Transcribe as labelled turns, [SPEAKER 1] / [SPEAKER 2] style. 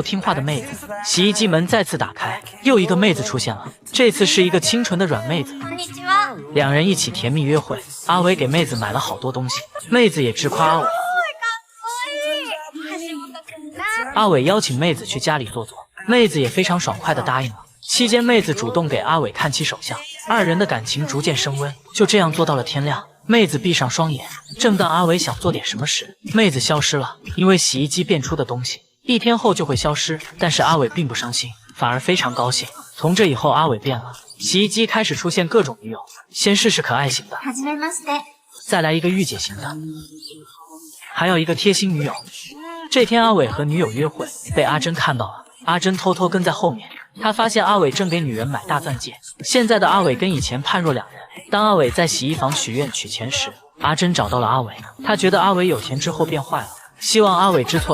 [SPEAKER 1] 听话的妹子。洗衣机门再次打开，又一个妹子出现了，这次是一个清纯的软妹子。两人一起甜蜜约会，阿伟给妹子买了好多东西，妹子也直夸阿伟。阿伟邀请妹子去家里坐坐，妹子也非常爽快地答应了。期间，妹子主动给阿伟看起手相，二人的感情逐渐升温，就这样坐到了天亮。妹子闭上双眼，正当阿伟想做点什么时，妹子消失了。因为洗衣机变出的东西1天后就会消失，但是阿伟并不伤心，反而非常高兴。从这以后，阿伟变了，洗衣机开始出现各种女友，先试试可爱型的，再来一个御姐型的，还有一个贴心女友。这天，阿伟和女友约会，被阿珍看到了。阿珍偷偷跟在后面，她发现阿伟正给女人买大钻戒。现在的阿伟跟以前判若两人。当阿伟在洗衣房许愿取钱时，阿珍找到了阿伟，她觉得阿伟有钱之后变坏了，希望阿伟知错。